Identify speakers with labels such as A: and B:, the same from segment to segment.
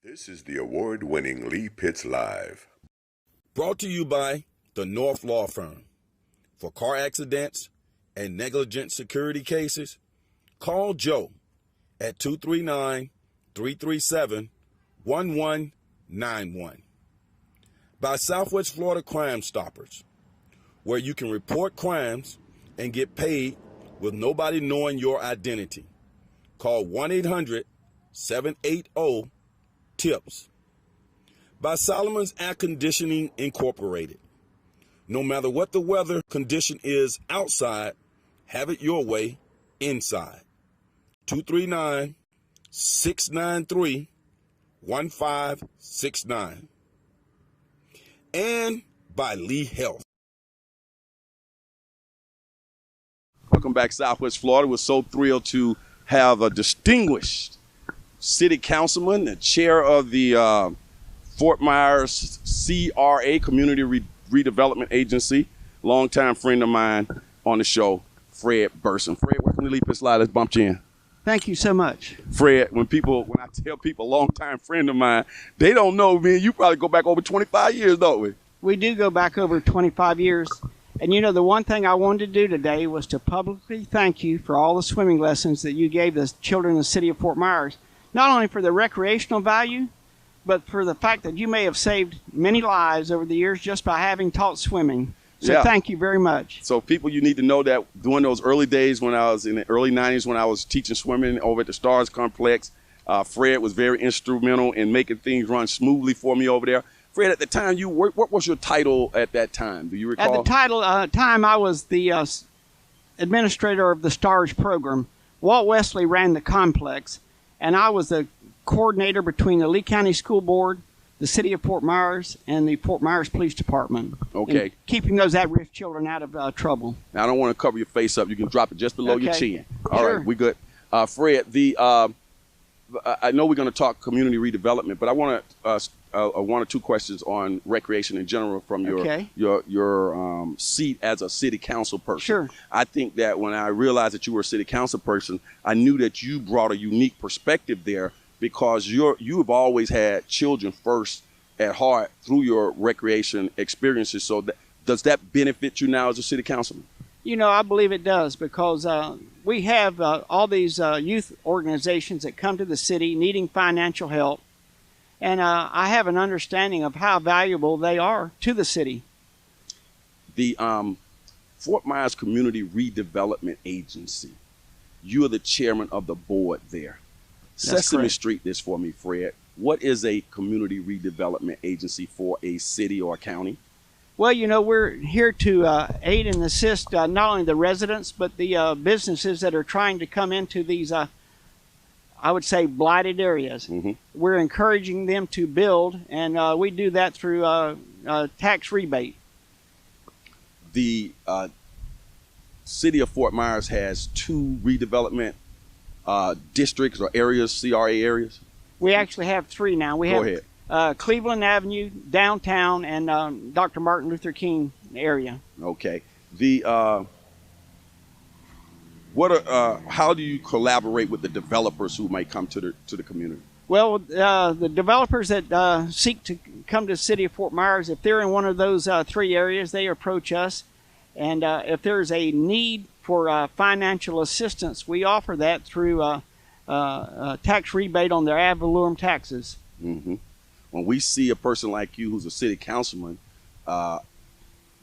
A: This is the award-winning Lee Pitts Live.
B: Brought to you by the North Law Firm. For car accidents and negligent security cases, call Joe at 239-337-1191. By Southwest Florida Crime Stoppers, where you can report crimes and get paid with nobody knowing your identity. Call 1-800-780-TIPS. By Solomon's Air Conditioning Incorporated. No matter what the weather condition is outside, have it your way inside. 239-693-1569. And by Lee Health. Welcome back, Southwest Florida. We're so thrilled to have a distinguished city councilman, the chair of the Fort Myers CRA Community Redevelopment Agency, longtime friend of mine on the show, Fred Burson. Fred, welcome to Lee Pitts Live. Let's bump you in.
C: Thank you so much.
B: Fred, when I tell people longtime friend of mine, they don't know me. You probably go back over 25 years, don't we?
C: We do go back over 25 years. And you know, the one thing I wanted to do today was to publicly thank you for all the swimming lessons that you gave the children in the city of Fort Myers, not only for the recreational value, but for the fact that you may have saved many lives over the years just by having taught swimming. So Thank you very much.
B: So people, you need to know that during those early days when I was in the early 90s, when I was teaching swimming over at the Stars Complex, Fred was very instrumental in making things run smoothly for me over there. Fred, at the time you worked, what was your title at that time? Do you recall?
C: At the time, I was the administrator of the STARS program. Walt Wesley ran the complex, and I was the coordinator between the Lee County School Board, the City of Fort Myers, and the Fort Myers Police Department.
B: Okay.
C: Keeping those at-risk children out of trouble.
B: Now, I don't want to cover your face up. You can drop it just below your chin. All
C: Sure.
B: right, we good. Fred, I know we're going to talk community redevelopment, but I want to one or two questions on recreation in general from your seat as a city council person.
C: Sure.
B: I think that when I realized that you were a city council person, I knew that you brought a unique perspective there because you have always had children first at heart through your recreation experiences. So does that benefit you now as a city councilman?
C: You know, I believe it does because we have all these youth organizations that come to the city needing financial help. And I have an understanding of how valuable they are to the city.
B: The Fort Myers Community Redevelopment Agency, you are the chairman of the board there.
C: That's
B: Sesame
C: correct.
B: Street this for me, Fred. What is a community redevelopment agency for a city or a county?
C: Well, you know, we're here to aid and assist not only the residents, but the businesses that are trying to come into these, I would say, blighted areas.
B: Mm-hmm.
C: We're encouraging them to build, and we do that through tax rebate.
B: The city of Fort Myers has two redevelopment districts or areas, CRA areas.
C: We actually have three now. We
B: Go
C: have
B: ahead.
C: Cleveland Avenue, downtown, and Dr. Martin Luther King area.
B: Okay. How do you collaborate with the developers who might come to the community?
C: Well, the developers that seek to come to the city of Fort Myers, if they're in one of those three areas, they approach us. And if there's a need for financial assistance, we offer that through tax rebate on their ad valorem taxes.
B: Mm-hmm. When we see a person like you who's a city councilman,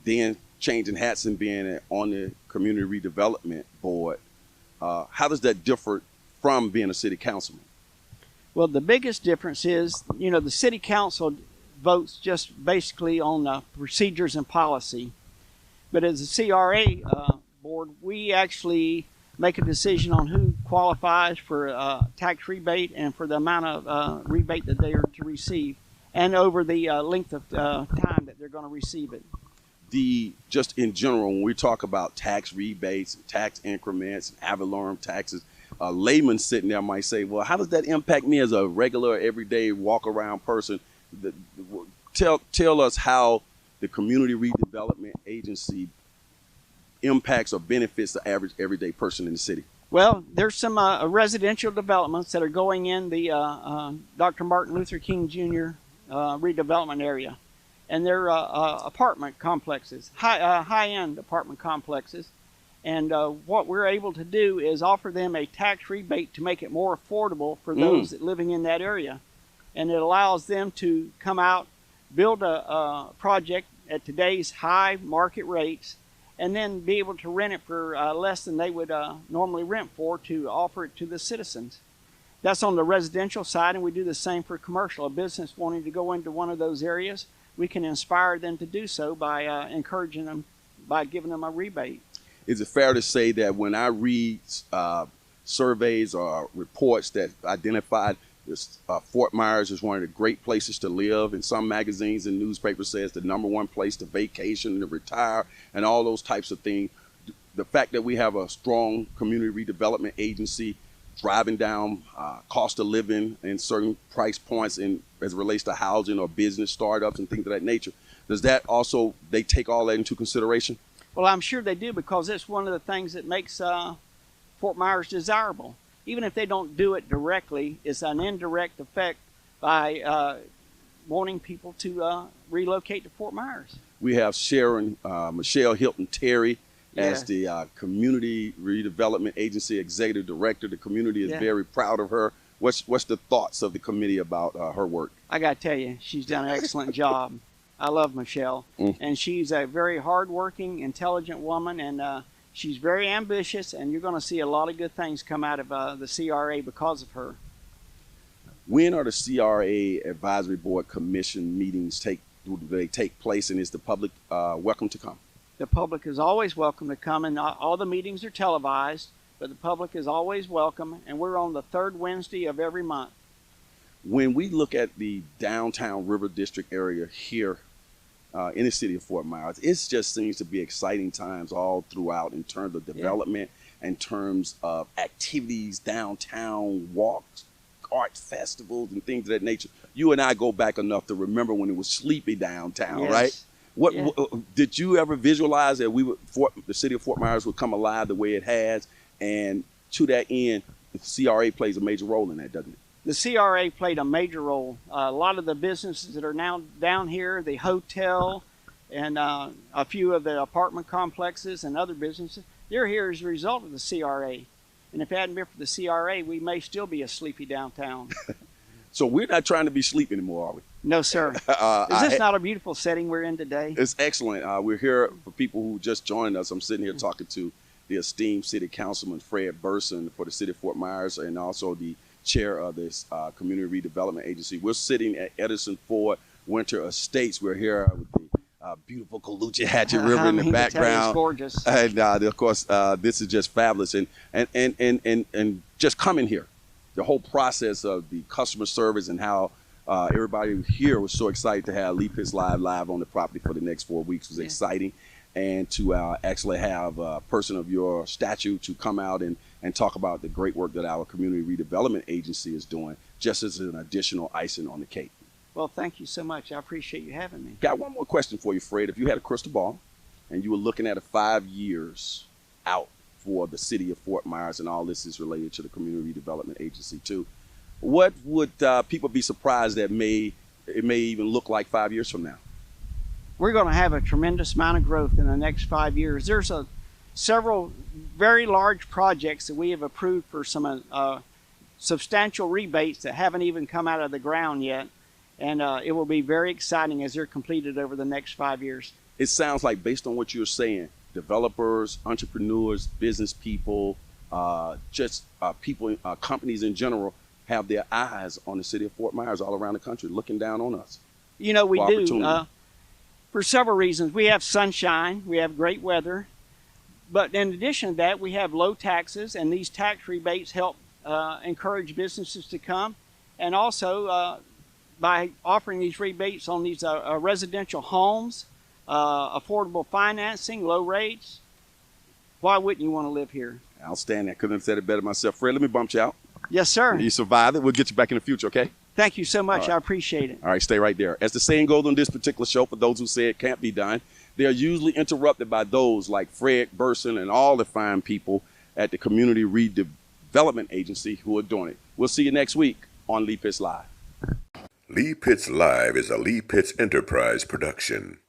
B: then changing hats and being on the community redevelopment board, how does that differ from being a city councilman?
C: Well, the biggest difference is, you know, the city council votes just basically on procedures and policy. But as a CRA board, we actually make a decision on who qualifies for tax rebate and for the amount of rebate that they are to receive, and over the length of time that they're going to receive it.
B: Just in general, when we talk about tax rebates and tax increments and ad valorem taxes, a layman sitting there might say, well, how does that impact me as a regular, everyday, walk-around person? Tell us how the Community Redevelopment Agency impacts or benefits the average, everyday person in the city.
C: Well, there's some residential developments that are going in the Dr. Martin Luther King Jr. Redevelopment area, and they're apartment complexes, high-end apartment complexes. And what we're able to do is offer them a tax rebate to make it more affordable for those that living in that area, and it allows them to come out, build a project at today's high market rates, and then be able to rent it for less than they would normally rent for, to offer it to the citizens. That's on the residential side, and we do the same for commercial. A business wanting to go into one of those areas, we can inspire them to do so by encouraging them, by giving them a rebate.
B: Is it fair to say that when I read surveys or reports that identified this, Fort Myers is one of the great places to live, and some magazines and newspapers says the #1 place to vacation, to retire, and all those types of things, the fact that we have a strong community redevelopment agency driving down cost of living in certain price points as it relates to housing or business startups and things of that nature, does that also, they take all that into consideration?
C: Well, I'm sure they do, because it's one of the things that makes Fort Myers desirable. Even if they don't do it directly, it's an indirect effect by wanting people to relocate to Fort Myers.
B: We have Sharon, Michelle Hilton Terry as the Community Redevelopment Agency Executive Director. The community is very proud of her. What's the thoughts of the committee about her work?
C: I got to tell you, she's done an excellent job. I love Michelle, and she's a very hardworking, intelligent woman, and she's very ambitious, and you're going to see a lot of good things come out of the CRA because of her.
B: When are the CRA Advisory Board Commission meetings do they take place, and is the public welcome to come?
C: The public is always welcome to come, and all the meetings are televised, but the public is always welcome, and we're on the 3rd Wednesday of every month.
B: When we look at the downtown River District area here in the city of Fort Myers, it just seems to be exciting times all throughout in terms of development, in terms of activities, downtown walks, art festivals, and things of that nature. You and I go back enough to remember when it was sleepy downtown, right? What did you ever visualize that the city of Fort Myers would come alive the way it has? And to that end, the CRA plays a major role in that, doesn't it?
C: The CRA played a major role. A lot of the businesses that are now down here, the hotel, and a few of the apartment complexes and other businesses, they're here as a result of the CRA. And if it hadn't been for the CRA, we may still be a sleepy downtown.
B: So we're not trying to be sleepy anymore, are we?
C: No, sir. Is this not a beautiful setting we're in today?
B: It's excellent. We're here for people who just joined us. I'm sitting here talking to the esteemed City Councilman Fred Burson for the City of Fort Myers, and also the chair of this Community Redevelopment Agency. We're sitting at Edison Ford Winter Estates. We're here with the beautiful Caloosahatchee River in the background.
C: It's gorgeous.
B: And of course, this is just fabulous. And just coming here, the whole process of the customer service and how everybody here was so excited to have Lee Pitts live on the property for the next 4 weeks was exciting. And to actually have a person of your stature to come out and talk about the great work that our Community Redevelopment Agency is doing, just as an additional icing on the cake.
C: Well, thank you so much. I appreciate you having me.
B: Got one more question for you, Fred. If you had a crystal ball and you were looking at 5 years out for the city of Fort Myers, and all this is related to the Community Redevelopment Agency too, what would people be surprised that it may even look like 5 years from now?
C: We're going to have a tremendous amount of growth in the next 5 years. There's several very large projects that we have approved for some substantial rebates that haven't even come out of the ground yet. And it will be very exciting as they're completed over the next 5 years.
B: It sounds like, based on what you're saying, developers, entrepreneurs, business people, people, companies in general, have their eyes on the city of Fort Myers all around the country, looking down on us.
C: You know, we do. For several reasons. We have sunshine, we have great weather, but in addition to that, we have low taxes, and these tax rebates help encourage businesses to come. And also, by offering these rebates on these residential homes, affordable financing, low rates, why wouldn't you want to live here?
B: Outstanding. I couldn't have said it better myself. Fred, let me bump you out.
C: Yes, sir.
B: You survived it. We'll get you back in the future, okay?
C: Thank you so much.
B: Right.
C: I appreciate it.
B: All right, stay right there. As the saying goes on this particular show, for those who say it can't be done, they are usually interrupted by those like Fred Burson and all the fine people at the Community Redevelopment Agency who are doing it. We'll see you next week on Lee Pitts Live.
A: Lee Pitts Live is a Lee Pitts Enterprise production.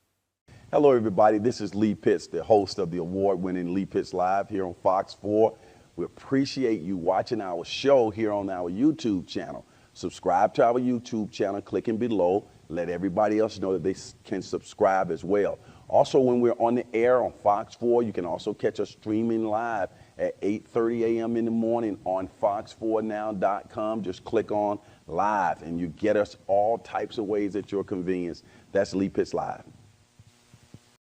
D: Hello, everybody. This is Lee Pitts, the host of the award-winning Lee Pitts Live here on Fox 4. We appreciate you watching our show here on our YouTube channel. Subscribe to our YouTube channel, clicking below. Let everybody else know that they can subscribe as well. Also, when we're on the air on Fox 4, you can also catch us streaming live at 8:30 a.m. in the morning on fox4now.com. Just click on live and you get us all types of ways at your convenience. That's Lee Pitts Live.